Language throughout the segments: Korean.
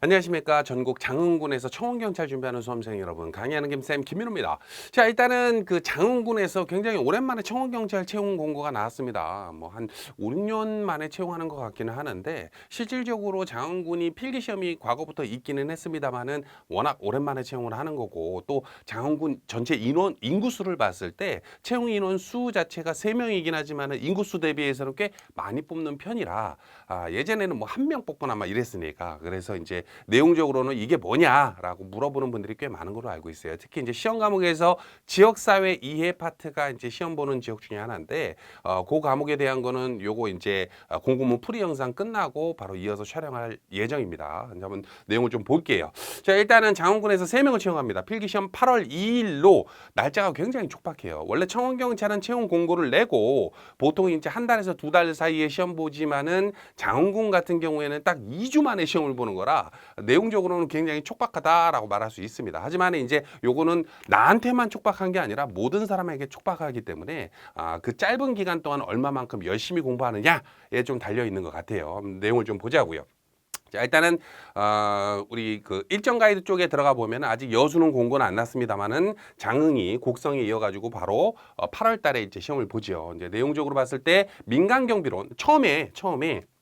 안녕하십니까. 전국 장흥군에서 청원경찰 준비하는 수험생 여러분, 강의하는 김쌤 김민호입니다. 자, 일단은 그 장흥군에서 굉장히 오랜만에 청원경찰 채용 공고가 나왔습니다. 뭐 한 5, 6년 만에 채용하는 것 같기는 하는데, 실질적으로 장흥군이 필기시험이 과거부터 있기는 했습니다만은 워낙 오랜만에 채용을 하는 거고, 또 장흥군 전체 인원, 인구수를 봤을 때 채용 인원 수 자체가 3명이긴 하지만은 인구수 대비해서는 꽤 많이 뽑는 편이라, 예전에는 뭐 한 명 뽑거나 막 이랬으니까. 그래서 이제 내용적으로는 이게 뭐냐라고 물어보는 분들이 꽤 많은 걸로 알고 있어요. 특히 이제 시험 과목에서 지역사회 이해 파트가 이제 시험 보는 지역 중에 하나인데, 그 과목에 대한 거는 요거 이제 공고문 풀이 영상 끝나고 바로 이어서 촬영할 예정입니다. 이제 한번 내용을 좀 볼게요. 자, 일단은 장흥군에서 3명을 채용합니다. 필기시험 8월 2일로 날짜가 굉장히 촉박해요. 원래 청원경찰은 채용 공고를 내고 보통 이제 한 달에서 2달 사이에 시험 보지만은 장흥군 같은 경우에는 딱 2주 만에 시험을 보는 거라 내용적으로는 굉장히 촉박하다라고 말할 수 있습니다. 하지만 이제 요거는 나한테만 촉박한 게 아니라 모든 사람에게 촉박하기 때문에 그 짧은 기간 동안 얼마만큼 열심히 공부하느냐에 좀 달려 있는 것 같아요. 내용을 좀 보자고요. 자, 일단은 우리 그 일정 가이드 쪽에 들어가 보면 아직 여수는 공고는 안 났습니다만은 장흥이 곡성에 이어가지고 바로 8월 달에 이제 시험을 보죠. 이제 내용적으로 봤을 때 민간 경비론 처음에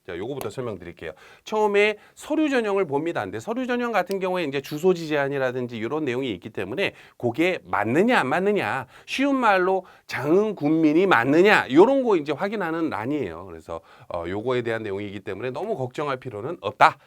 자, 요거부터 설명드릴게요. 처음에 서류 전형을 봅니다. 근데 서류 전형 같은 경우에 이제 주소지 제한이라든지 이런 내용이 있기 때문에 그게 맞느냐 안 맞느냐, 쉬운 말로 장흥 군민이 맞느냐 이런 거 이제 확인하는 란이에요. 그래서 요거에 대한 내용이기 때문에 너무 걱정할 필요는 없다.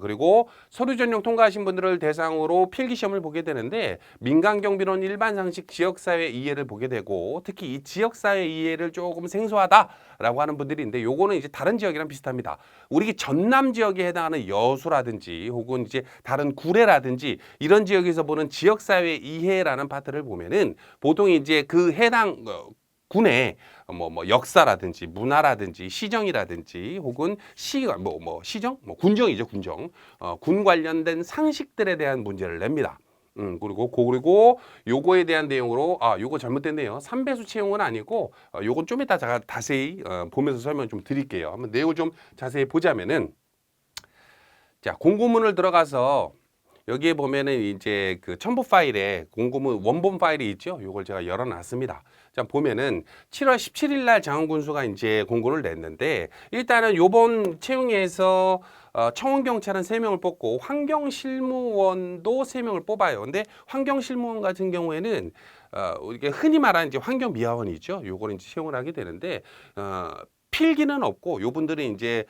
그리고 서류 전형 통과하신 분들을 대상으로 필기 시험을 보게 되는데 민간 경비론 일반 상식 지역사회 이해를 보게 되고, 특히 이 지역사회 이해를 조금 생소하다라고 하는 분들이 있는데 요거는 이제 다른 지역이랑 비슷합니다. 우리 전남 지역에 해당하는 여수라든지 혹은 이제 다른 구례라든지 이런 지역에서 보는 지역사회 이해라는 파트를 보면은 보통 이제 그 해당 군의 뭐 역사라든지 문화라든지 시정이라든지 혹은 시정 군정이죠. 군정. 군 관련된 상식들에 대한 문제를 냅니다. 그리고 요거에 대한 내용으로 요거 잘못됐네요. 3배수 채용은 아니고 요건 좀 이따 제가 자세히 보면서 설명 좀 드릴게요. 한번 내용을 좀 자세히 보자면은, 자, 공고문을 들어가서 여기에 보면은 이제 그 첨부 파일에 공고문 원본 파일이 있죠. 요걸 제가 열어놨습니다. 자, 보면은 7월 17일 날 장흥군수가 이제 공고를 냈는데, 일단은 요번 채용에서 청원경찰은 3명을 뽑고 환경실무원도 3명을 뽑아요. 근데 환경실무원 같은 경우에는 이게 흔히 말하는 이제 환경미화원이죠. 요거를 이제 채용을 하게 되는데, 필기는 없고 요분들은 이제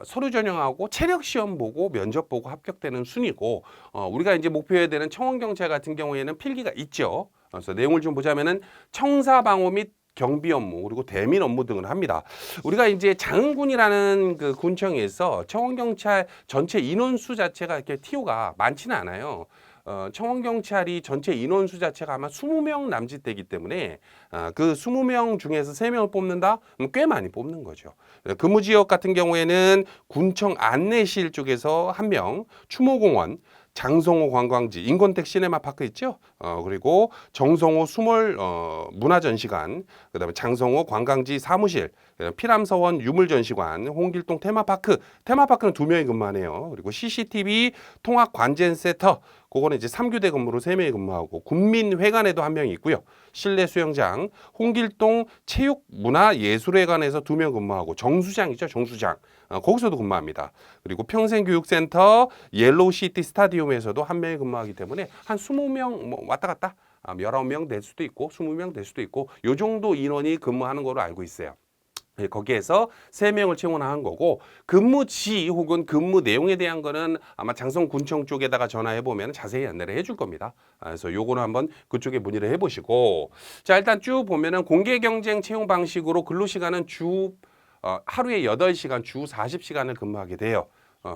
서류 전형하고 체력 시험 보고 면접 보고 합격되는 순이고, 우리가 이제 목표해야 되는 청원경찰 같은 경우에는 필기가 있죠. 그래서 내용을 좀 보자면은 청사 방호 및 경비 업무 그리고 대민 업무 등을 합니다. 우리가 이제 장흥군이라는 그 군청에서 청원경찰 전체 인원수 자체가 이렇게 TO가 많지는 않아요. 청원경찰이 전체 인원수 자체가 아마 20명 남짓 되기 때문에 그 20명 중에서 3명을 뽑는다? 꽤 많이 뽑는 거죠. 근무지역 같은 경우에는 군청 안내실 쪽에서 1명, 추모공원, 장성호 관광지, 인권택 시네마파크 있죠? 그리고 정성호 수몰 문화전시관, 그다음에 장성호 관광지 사무실, 피람서원 유물전시관, 홍길동 테마파크는 2명이 근무하네요. 그리고 CCTV 통합관전센터, 그거는 이제 3교대 근무로 3명이 근무하고, 군민회관에도 1명이 있고요. 실내 수영장, 홍길동 체육문화예술회관에서 2명 근무하고, 정수장이죠, 정수장. 거기서도 근무합니다. 그리고 평생교육센터, 옐로우시티 스타디움에서도 1명이 근무하기 때문에 한 20명 뭐 왔다 갔다 19명 될 수도 있고 20명 될 수도 있고 요 정도 인원이 근무하는 걸로 알고 있어요. 거기에서 3명을 채용한 거고, 근무지 혹은 근무 내용에 대한 거는 아마 장성군청 쪽에다가 전화해 보면 자세히 안내를 해줄 겁니다. 그래서 요거는 한번 그쪽에 문의를 해보시고, 자, 일단 쭉 보면은 공개 경쟁 채용 방식으로 근로시간은 하루에 8시간 주 40시간을 근무하게 돼요.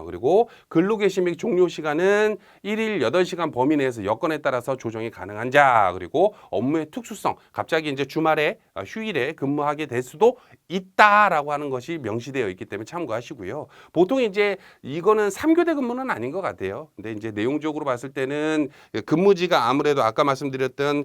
그리고 근로개시 및 종료 시간은 1일 8시간 범위 내에서 여건에 따라서 조정이 가능한 자, 그리고 업무의 특수성, 갑자기 이제 주말에 휴일에 근무하게 될 수도 있다라고 하는 것이 명시되어 있기 때문에 참고하시고요. 보통 이제 이거는 3교대 근무는 아닌 것 같아요. 근데 이제 내용적으로 봤을 때는 근무지가 아무래도 아까 말씀드렸던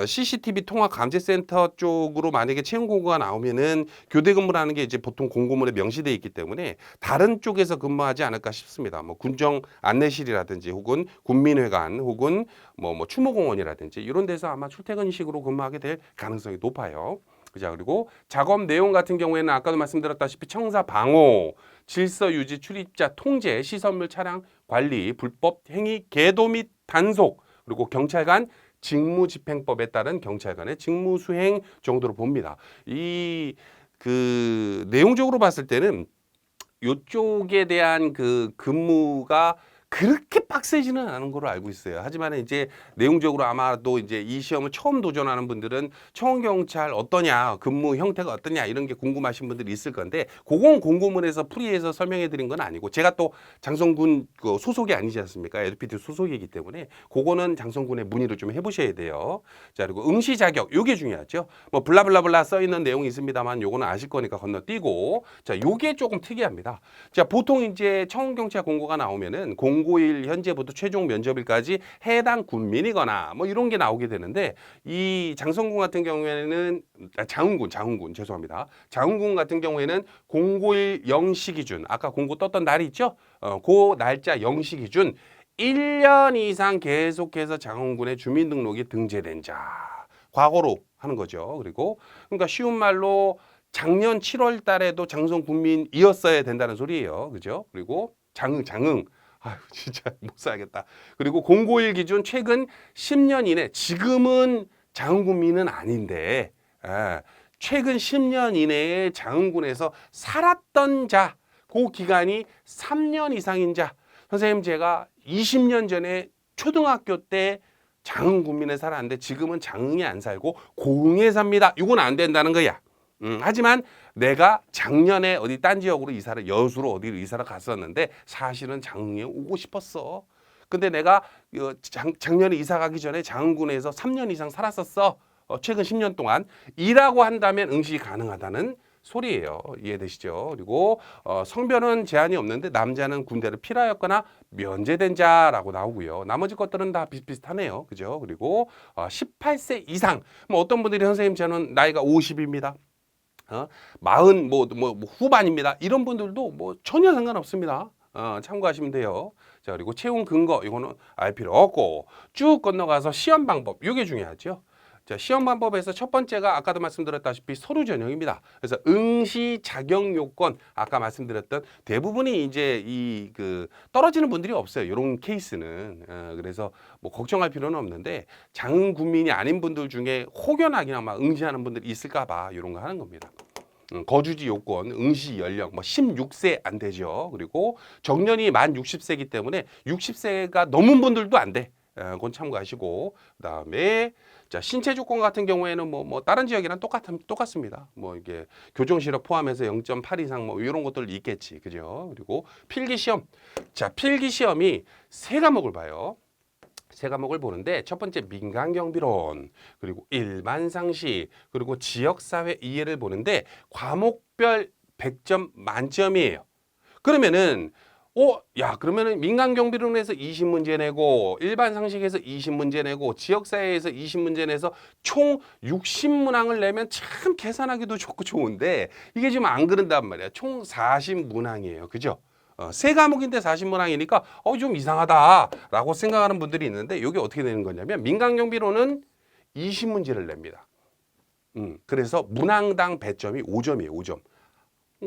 CCTV 통합 감지센터 쪽으로 만약에 채용 공고가 나오면은 교대 근무라는 게 이제 보통 공고문에 명시되어 있기 때문에 다른 쪽에서 근무하지 않으면 않을까 싶습니다. 뭐 군정 안내실이라든지 혹은 군민회관 혹은 뭐 추모공원이라든지 이런 데서 아마 출퇴근식으로 근무하게 될 가능성이 높아요. 자, 그리고 작업 내용 같은 경우에는 아까도 말씀드렸다시피 청사 방호, 질서 유지, 출입자 통제, 시설물 차량 관리, 불법 행위 계도 및 단속, 그리고 경찰관 직무집행법에 따른 경찰관의 직무수행 정도로 봅니다. 이 그 내용적으로 봤을 때는 이쪽에 대한 그 근무가 그렇게 빡세지는 않은 걸로 알고 있어요. 하지만 이제 내용적으로 아마도 이제 이 시험을 처음 도전하는 분들은 청원경찰 어떠냐, 근무 형태가 어떠냐 이런 게 궁금하신 분들이 있을 건데 그건 공고문에서 풀이해서 설명해 드린 건 아니고 제가 또 장성군 그 소속이 아니지 않습니까? LPT 소속이기 때문에 그거는 장성군에 문의를 좀 해보셔야 돼요. 자, 그리고 응시 자격 요게 중요하죠. 뭐 블라블라블라 써 있는 내용이 있습니다만 요거는 아실 거니까 건너뛰고 자, 요게 조금 특이합니다. 자, 보통 이제 청원경찰 공고가 나오면은 공고일 현재부터 최종 면접일까지 해당 군민이거나 뭐 이런 게 나오게 되는데 이 장성군 같은 경우에는 장흥군 죄송합니다. 장흥군 같은 경우에는 공고일 0시 기준 아까 공고 떴던 날이 있죠? 그 날짜 0시 기준 1년 이상 계속해서 장흥군에 주민등록이 등재된 자 과거로 하는 거죠. 그리고 그러니까 쉬운 말로 작년 7월 달에도 장성 군민이었어야 된다는 소리예요. 그죠? 그리고 장흥. 아유, 진짜 못 살겠다. 그리고 공고일 기준 최근 10년 이내, 지금은 장흥 군민은 아닌데, 최근 10년 이내에 장흥군에서 살았던 자, 그 기간이 3년 이상인 자. 선생님, 제가 20년 전에 초등학교 때 장흥 군민에 살았는데 지금은 장흥에 안 살고 고흥에 삽니다. 이건 안 된다는 거야. 하지만 내가 작년에 어디 딴 지역으로 여수로 어디로 이사를 갔었는데 사실은 장흥에 오고 싶었어. 근데 내가 작년에 이사 가기 전에 장흥군에서 3년 이상 살았었어. 최근 10년 동안 이라고 한다면 응시 가능하다는 소리예요. 이해되시죠? 그리고 성별은 제한이 없는데 남자는 군대를 필하였거나 면제된 자라고 나오고요. 나머지 것들은 다 비슷비슷하네요. 그죠? 그리고 18세 이상. 뭐 어떤 분들이 선생님 저는 나이가 50입니다. 40 후반입니다. 이런 분들도 뭐 전혀 상관없습니다. 참고하시면 돼요. 자, 그리고 채용 근거 이거는 알 필요 없고 쭉 건너가서 시험 방법 이게 중요하죠. 자, 시험 방법에서 첫 번째가 아까도 말씀드렸다시피 서류 전형입니다. 그래서 응시 자격 요건 아까 말씀드렸던 대부분이 이제 떨어지는 분들이 없어요. 이런 케이스는 그래서 뭐 걱정할 필요는 없는데 장흥 군민이 아닌 분들 중에 혹여나 막 응시하는 분들이 있을까봐 이런 거 하는 겁니다. 거주지 요건, 응시 연령, 16세 안 되죠. 그리고 정년이 만 60세이기 때문에 60세가 넘은 분들도 안 돼. 그건 참고하시고 그다음에 자, 신체 조건 같은 경우에는 다른 지역이랑 똑같습니다. 이게 교정 시력 포함해서 0.8 이상 이런 것들 있겠지. 그죠? 그리고 필기 시험. 자, 필기 시험이 세 과목을 봐요. 세 과목을 보는데 첫 번째 민간경비론, 그리고 일반상식, 그리고 지역사회 이해를 보는데 과목별 100점 만점이에요. 그러면은 그러면은 민간경비론에서 20문제 내고 일반상식에서 20문제 내고 지역사회에서 20문제 내서 총 60문항을 내면 참 계산하기도 좋고 좋은데 이게 지금 안 그런단 말이야. 총 40문항이에요. 그죠? 세 과목인데 40문항이니까 좀 이상하다라고 생각하는 분들이 있는데 이게 어떻게 되는 거냐면 민간경비론은 20문제를 냅니다. 그래서 문항당 배점이 5점이에요. 5점.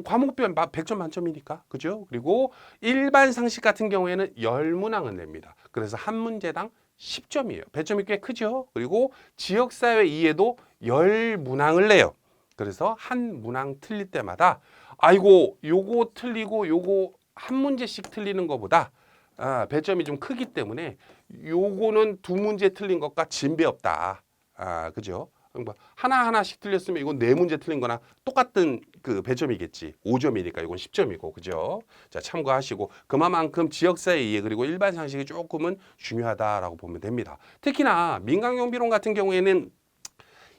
과목별 100점 만점이니까. 그죠? 그리고 일반 상식 같은 경우에는 10문항을 냅니다. 그래서 한 문제당 10점이에요. 배점이 꽤 크죠? 그리고 지역사회 이해도 10문항을 내요. 그래서 한 문항 틀릴 때마다 아이고 요거 틀리고 요거 한 문제씩 틀리는 것보다 배점이 좀 크기 때문에 요거는 두 문제 틀린 것과 진배 없다. 그죠? 하나씩 틀렸으면 이건 네 문제 틀린 거나 똑같은 그 배점이겠지. 5점이니까 이건 10점이고. 그죠? 자, 참고하시고 그만큼 지역사회 이해 그리고 일반 상식이 조금은 중요하다라고 보면 됩니다. 특히나 민간경비론 같은 경우에는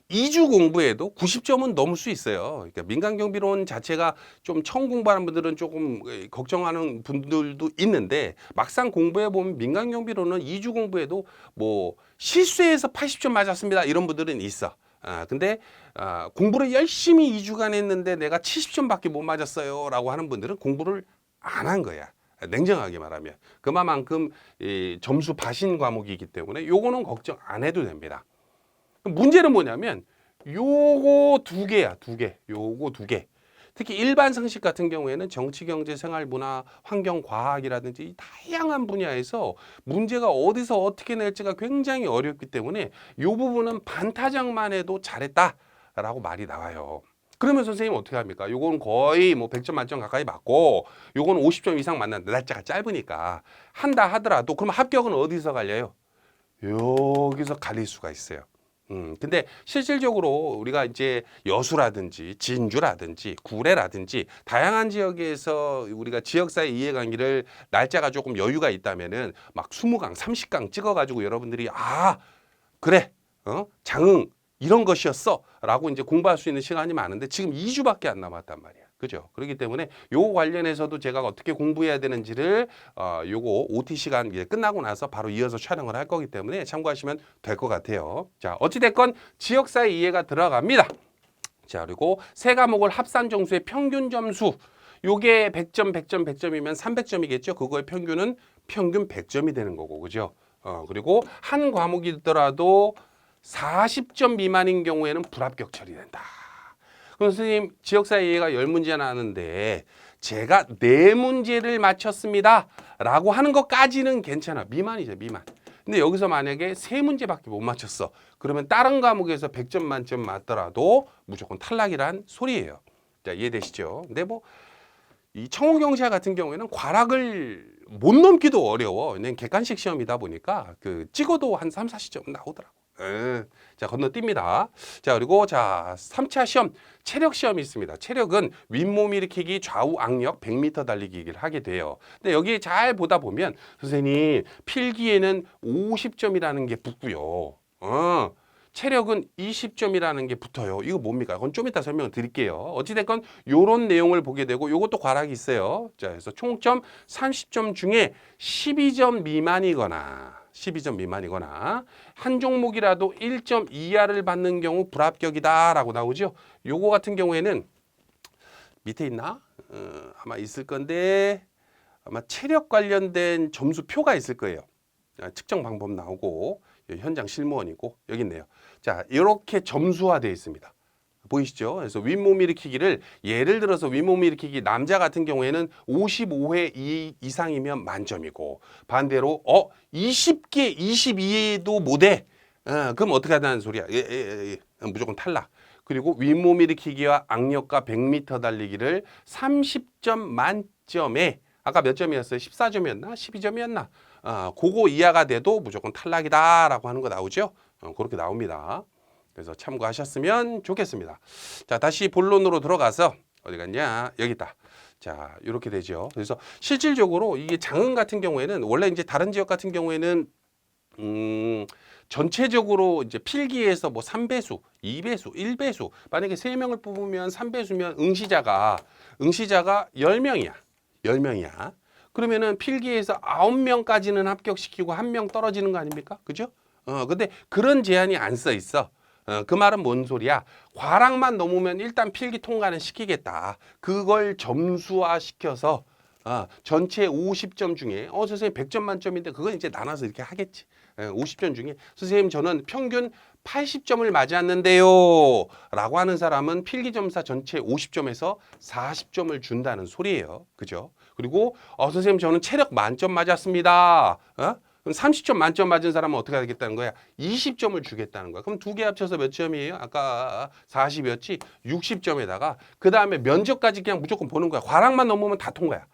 2주 공부에도 90점은 넘을 수 있어요. 그러니까 민간경비론 자체가 좀 처음 공부하는 분들은 조금 걱정하는 분들도 있는데 막상 공부해 보면 민간경비론은 2주 공부에도 실수해서 80점 맞았습니다. 이런 분들은 있어. 근데 공부를 열심히 2주간 했는데 내가 70점밖에 못 맞았어요 라고 하는 분들은 공부를 안 한 거야. 냉정하게 말하면. 그만큼 이 점수 바신 과목이기 때문에 요거는 걱정 안 해도 됩니다. 문제는 뭐냐면 요거 두 개야, 두 개. 요거 두 개. 특히 일반 상식 같은 경우에는 정치, 경제, 생활, 문화, 환경, 과학이라든지 이 다양한 분야에서 문제가 어디서 어떻게 낼지가 굉장히 어렵기 때문에 요 부분은 반타작만 해도 잘했다라고 말이 나와요. 그러면 선생님 어떻게 합니까? 요건 거의 뭐 100점 만점 가까이 맞고 요건 50점 이상 맞는데 날짜가 짧으니까 한다 하더라도 그럼 합격은 어디서 갈려요? 여기서 갈릴 수가 있어요. 근데 실질적으로 우리가 이제 여수라든지 진주라든지 구례라든지 다양한 지역에서 우리가 지역사회 이해관계를 날짜가 조금 여유가 있다면은 막 20강, 30강 찍어가지고 여러분들이 아, 그래, 장흥 이런 것이었어 라고 이제 공부할 수 있는 시간이 많은데 지금 2주밖에 안 남았단 말이야. 그죠? 그렇기 때문에 요 관련해서도 제가 어떻게 공부해야 되는지를 요거 OT 시간 이제 끝나고 나서 바로 이어서 촬영을 할 거기 때문에 참고하시면 될 것 같아요. 자, 어찌됐건 지역사회 이해가 들어갑니다. 자, 그리고 세 과목을 합산 점수의 평균 점수 요게 100점, 100점, 100점이면 300점이겠죠. 그거의 평균은 평균 100점이 되는 거고. 그죠? 그리고 한 과목이더라도 40점 미만인 경우에는 불합격 처리된다. 그럼 선생님 지역사회 이해가 10문제 나왔는데 제가 4문제를 맞췄습니다 라고 하는 것까지는 괜찮아. 미만이죠, 미만. 근데 여기서 만약에 3문제밖에 못 맞췄어. 그러면 다른 과목에서 100점 만점 맞더라도 무조건 탈락이란 소리예요. 자, 이해되시죠? 근데 뭐 이 청운경찰 같은 경우에는 과락을 못 넘기도 어려워. 왜냐면 객관식 시험이다 보니까 그 찍어도 한 3, 40점 나오더라고. 자, 건너뜁니다. 자, 그리고 자, 3차 시험, 체력 시험이 있습니다. 체력은 윗몸 일으키기, 좌우 악력, 100m 달리기를 하게 돼요. 근데 여기 잘 보다 보면 선생님 필기에는 50점이라는 게 붙고요. 체력은 20점이라는 게 붙어요. 이거 뭡니까? 그건 좀 이따 설명을 드릴게요. 어찌됐건 요런 내용을 보게 되고 요것도 과락이 있어요. 자, 그래서 총점 30점 중에 12점 미만이거나 12점 미만이거나 한 종목이라도 1점 이하를 받는 경우 불합격이다라고 나오죠. 요거 같은 경우에는 밑에 있나? 아마 있을 건데 아마 체력 관련된 점수표가 있을 거예요. 측정 방법 나오고 현장 실무원이고 여기 있네요. 자, 이렇게 점수화되어 있습니다. 보이시죠? 그래서 윗몸 일으키기를 예를 들어서 윗몸 일으키기 남자 같은 경우에는 55회 이상이면 만점이고 반대로 20개 22회도 못해. 그럼 어떻게 하자는 소리야? 무조건 탈락. 그리고 윗몸 일으키기와 악력과 100m 달리기를 30점 만점에 아까 몇 점이었어요? 14점이었나? 12점이었나? 그거 이하가 돼도 무조건 탈락이다라고 하는 거 나오죠? 그렇게 나옵니다. 그래서 참고하셨으면 좋겠습니다. 자, 다시 본론으로 들어가서 어디 갔냐? 여기 있다. 자, 이렇게 되죠. 그래서 실질적으로 이게 장흥 같은 경우에는 원래 이제 다른 지역 같은 경우에는 전체적으로 이제 필기에서 뭐 3배수, 2배수, 1배수 만약에 3명을 뽑으면 3배수면 응시자가 10명이야. 10명이야. 그러면은 필기에서 9명까지는 합격시키고 1명 떨어지는 거 아닙니까? 그죠? 근데 그런 제한이 안 써 있어. 그 말은 뭔 소리야? 과락만 넘으면 일단 필기 통과는 시키겠다. 그걸 점수화 시켜서 전체 50점 중에 선생님 100점 만점인데 그건 이제 나눠서 이렇게 하겠지. 50점 중에 선생님 저는 평균 80점을 맞았는데요 라고 하는 사람은 필기점사 전체 50점에서 40점을 준다는 소리예요. 그죠? 그리고 선생님 저는 체력 만점 맞았습니다. 그럼 30점 만점 맞은 사람은 어떻게 하겠다는 거야? 20점을 주겠다는 거야. 그럼 두 개 합쳐서 몇 점이에요? 아까 40이었지? 60점에다가 그 다음에 면접까지 그냥 무조건 보는 거야. 과락만 넘으면 다 통과야.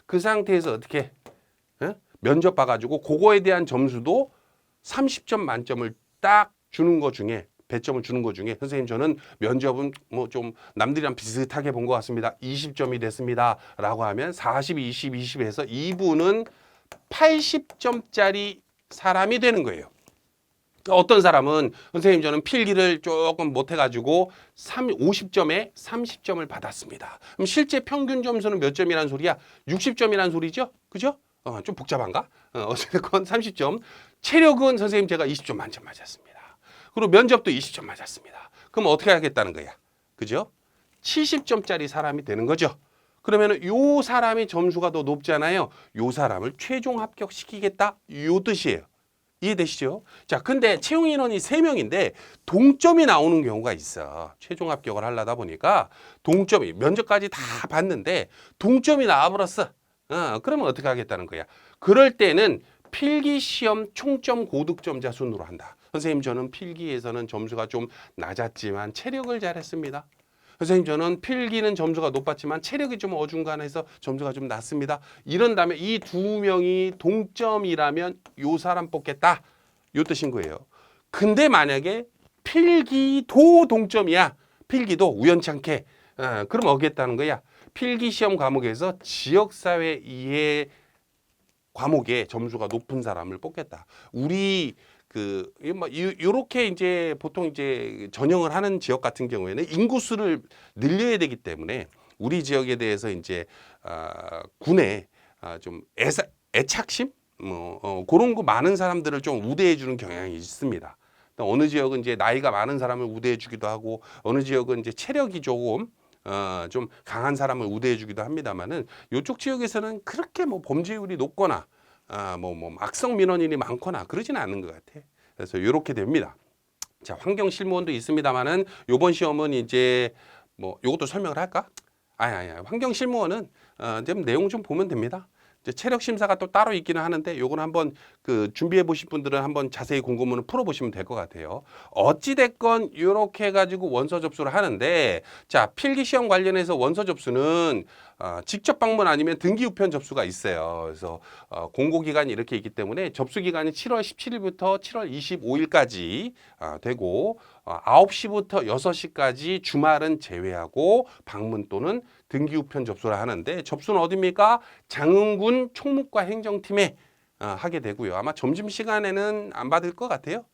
그 상태에서 어떻게 면접 봐가지고 그거에 대한 점수도 30점 만점을 딱 주는 거 중에 배점을 주는 거 중에 선생님 저는 면접은 뭐 좀 남들이랑 비슷하게 본 것 같습니다. 20점이 됐습니다. 라고 하면 40, 20, 20에서 이분은 80점짜리 사람이 되는 거예요. 어떤 사람은 선생님 저는 필기를 조금 못해가지고 50점에 30점을 받았습니다. 그럼 실제 평균 점수는 몇 점이란 소리야? 60점이란 소리죠? 그죠? 좀 복잡한가? 어쨌든 30점. 체력은 선생님 제가 20점 만점 맞았습니다. 그리고 면접도 20점 맞았습니다. 그럼 어떻게 하겠다는 거야? 그죠? 70점짜리 사람이 되는 거죠. 그러면은 요 사람이 점수가 더 높잖아요. 요 사람을 최종 합격시키겠다. 요 뜻이에요. 이해되시죠? 자, 근데 채용 인원이 3명인데 동점이 나오는 경우가 있어. 최종 합격을 하려다 보니까 동점이 면접까지 다 봤는데 동점이 나와버렸어. 그러면 어떻게 하겠다는 거야? 그럴 때는 필기시험 총점 고득점자 순으로 한다. 선생님, 저는 필기에서는 점수가 좀 낮았지만 체력을 잘했습니다. 선생님, 저는 필기는 점수가 높았지만 체력이 좀 어중간해서 점수가 좀 낮습니다. 이런 다음에 이 두 명이 동점이라면 요 사람 뽑겠다. 요 뜻인 거예요. 근데 만약에 필기도 동점이야. 필기도 우연찮게. 그럼 어겠다는 거야. 필기 시험 과목에서 지역사회 이해 과목에 점수가 높은 사람을 뽑겠다. 우리 요렇게 이제 보통 이제 전형을 하는 지역 같은 경우에는 인구수를 늘려야 되기 때문에 우리 지역에 대해서 이제 군에 좀 애착심 그런 거 많은 사람들을 좀 우대해 주는 경향이 있습니다. 어느 지역은 이제 나이가 많은 사람을 우대해 주기도 하고 어느 지역은 이제 체력이 조금 좀 강한 사람을 우대해 주기도 합니다만은 이쪽 지역에서는 그렇게 뭐 범죄율이 높거나 악성 민원인이 많거나 그러지는 않는 것 같아. 그래서 이렇게 됩니다. 자, 환경 실무원도 있습니다만은 요번 시험은 이제 요것도 설명을 할까? 아니. 환경 실무원은 좀 내용 좀 보면 됩니다. 이제 체력 심사가 또 따로 있기는 하는데 요거는 한번 준비해 보실 분들은 한번 자세히 공고문을 풀어 보시면 될 것 같아요. 어찌 됐건 이렇게 해 가지고 원서 접수를 하는데 자, 필기 시험 관련해서 원서 접수는 직접 방문 아니면 등기 우편 접수가 있어요. 그래서 공고 기간이 이렇게 있기 때문에 접수 기간이 7월 17일부터 7월 25일까지 되고 9시부터 6시까지 주말은 제외하고 방문 또는 등기 우편 접수를 하는데 접수는 어디입니까? 장흥군 총무과 행정팀에 하게 되고요. 아마 점심시간에는 안 받을 것 같아요.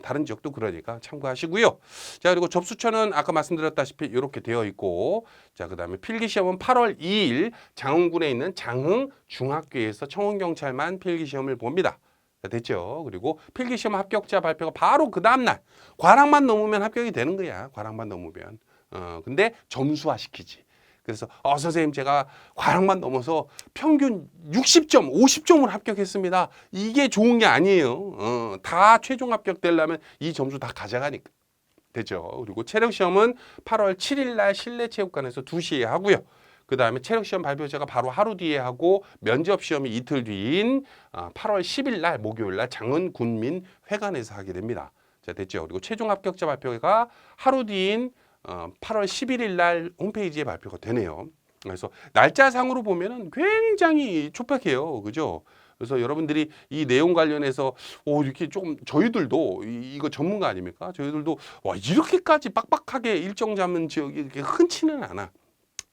다른 지역도 그러니까 참고하시고요. 자, 그리고 접수처는 아까 말씀드렸다시피 이렇게 되어 있고, 자, 그 다음에 필기시험은 8월 2일 장흥군에 있는 장흥 중학교에서 청원경찰만 필기시험을 봅니다. 자, 됐죠? 그리고 필기시험 합격자 발표가 바로 그 다음날 과락만 넘으면 합격이 되는 거야. 과락만 넘으면. 근데 점수화 시키지. 그래서 선생님, 제가 과락만 넘어서 평균 60점, 50점으로 합격했습니다. 이게 좋은 게 아니에요. 다 최종 합격되려면 이 점수 다 가져가니까. 되죠. 그리고 체력시험은 8월 7일 날 실내체육관에서 2시에 하고요. 그 다음에 체력시험 발표자가 바로 하루 뒤에 하고 면접시험이 이틀 뒤인 8월 10일 날 목요일 날 장흥군민회관에서 하게 됩니다. 자, 됐죠. 그리고 최종 합격자 발표가 하루 뒤인 8월 11일 날 홈페이지에 발표가 되네요. 그래서 날짜상으로 보면은 굉장히 촉박해요. 그죠? 그래서 여러분들이 이 내용 관련해서 이렇게 조금 저희들도 이거 전문가 아닙니까? 저희들도 와, 이렇게까지 빡빡하게 일정 잡는 지역이 이렇게 흔치는 않아.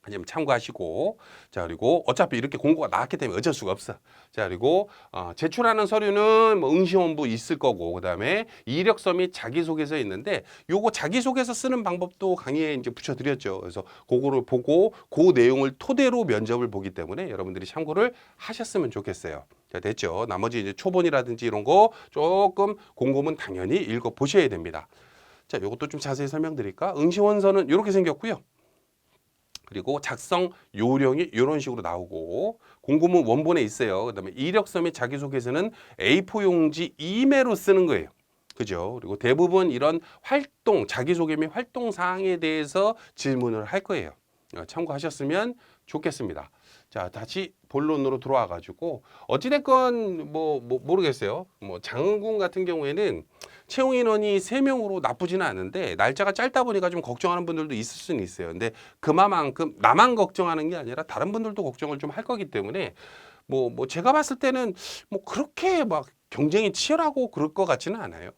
아니면 참고하시고, 자, 그리고 어차피 이렇게 공고가 나왔기 때문에 어쩔 수가 없어. 자, 그리고 제출하는 서류는 응시원부 있을 거고, 그다음에 이력서 및 자기소개서 있는데 요거 자기소개서 쓰는 방법도 강의에 이제 붙여드렸죠. 그래서 그거를 보고 그 내용을 토대로 면접을 보기 때문에 여러분들이 참고를 하셨으면 좋겠어요. 자, 됐죠. 나머지 이제 초본이라든지 이런 거 조금 공고문 당연히 읽어 보셔야 됩니다. 자, 요것도 좀 자세히 설명드릴까? 응시원서는 이렇게 생겼고요. 그리고 작성 요령이 이런 식으로 나오고 공고문 원본에 있어요. 그다음에 이력서 및 자기소개서는 A4 용지 2매로 쓰는 거예요. 그죠? 그리고 대부분 이런 활동, 자기소개 및 활동 사항에 대해서 질문을 할 거예요. 참고하셨으면 좋겠습니다. 자, 다시 본론으로 들어와 가지고 어찌됐건 모르겠어요. 장흥군 같은 경우에는 채용 인원이 3명으로 나쁘지는 않은데 날짜가 짧다 보니까 좀 걱정하는 분들도 있을 수는 있어요. 근데 그만큼 나만 걱정하는 게 아니라 다른 분들도 걱정을 좀 할 거기 때문에 제가 봤을 때는 그렇게 막 경쟁이 치열하고 그럴 것 같지는 않아요.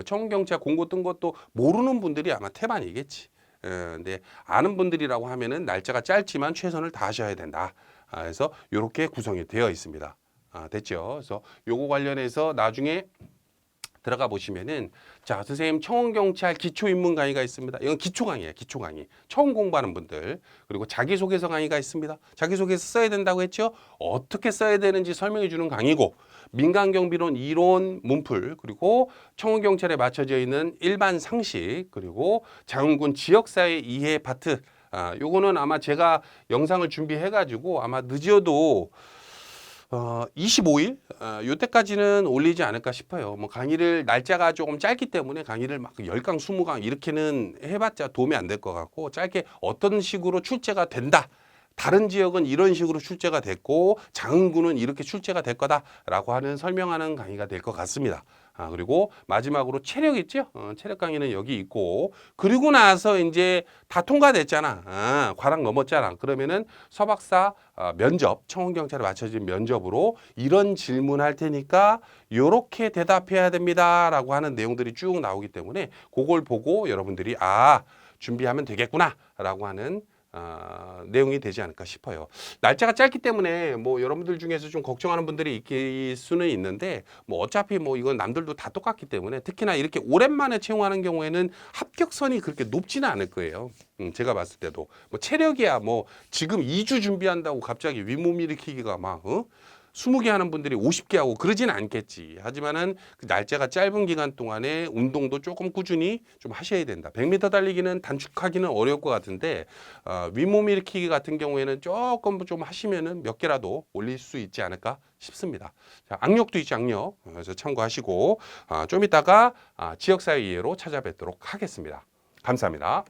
청원경찰 공고 뜬 것도 모르는 분들이 아마 태반이겠지. 근데 아는 분들이라고 하면은 날짜가 짧지만 최선을 다하셔야 된다. 그래서 이렇게 구성이 되어 있습니다. 됐죠? 그래서 요거 관련해서 나중에 들어가 보시면은 자, 선생님 청원경찰 기초입문 강의가 있습니다. 이건 기초 강의예요. 기초 강의. 처음 공부하는 분들. 그리고 자기소개서 강의가 있습니다. 자기소개서 써야 된다고 했죠? 어떻게 써야 되는지 설명해 주는 강의고 민간경비론 이론 문풀 그리고 청원경찰에 맞춰져 있는 일반 상식 그리고 장흥군 지역사회 이해 파트 요거는 아마 제가 영상을 준비해가지고 아마 늦어도 25일 요때까지는 올리지 않을까 싶어요. 뭐 강의를 날짜가 조금 짧기 때문에 강의를 막 10강, 20강 이렇게는 해봤자 도움이 안 될 것 같고 짧게 어떤 식으로 출제가 된다. 다른 지역은 이런 식으로 출제가 됐고 장흥군은 이렇게 출제가 될 거다라고 하는 설명하는 강의가 될 것 같습니다. 그리고 마지막으로 체력 있죠? 체력 강의는 여기 있고 그리고 나서 이제 다 통과됐잖아. 과락 넘었잖아. 그러면은 서박사 면접, 청원경찰에 맞춰진 면접으로 이런 질문할 테니까 요렇게 대답해야 됩니다라고 하는 내용들이 쭉 나오기 때문에 그걸 보고 여러분들이 준비하면 되겠구나라고 하는 내용이 되지 않을까 싶어요. 날짜가 짧기 때문에 뭐 여러분들 중에서 좀 걱정하는 분들이 있을 수는 있는데 뭐 어차피 뭐 이건 남들도 다 똑같기 때문에 특히나 이렇게 오랜만에 채용하는 경우에는 합격선이 그렇게 높지는 않을 거예요. 제가 봤을 때도 뭐 체력이야 뭐 지금 2주 준비한다고 갑자기 윗몸 일으키기가 막 20개 하는 분들이 50개 하고 그러진 않겠지. 하지만은 그 날짜가 짧은 기간 동안에 운동도 조금 꾸준히 좀 하셔야 된다. 100m 달리기는 단축하기는 어려울 것 같은데 윗몸 일으키기 같은 경우에는 조금 좀 하시면은 몇 개라도 올릴 수 있지 않을까 싶습니다. 자, 악력도 있지 악력. 그래서 참고하시고 좀 이따가 지역사회 이해로 찾아뵙도록 하겠습니다. 감사합니다.